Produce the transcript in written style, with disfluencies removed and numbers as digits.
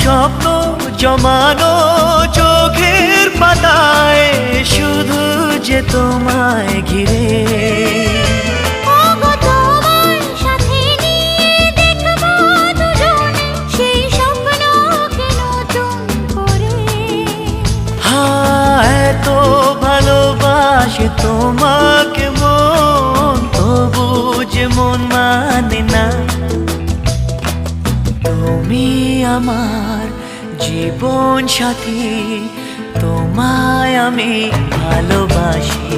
স্বপ্ন জমানো চোখের পাতায়, শুধু যে তোমায় ঘিরে। ওগো তোমার সাথে নিয়ে দেখবো দুজনে সেই স্বপ্নকে নতুন করে। হ্যাঁ, এত ভালোবাসে তোমাকে মন, তবু যে মন মানে না। তুমি আমার জীবন সাথী, তোমায় আমি ভালোবাসি।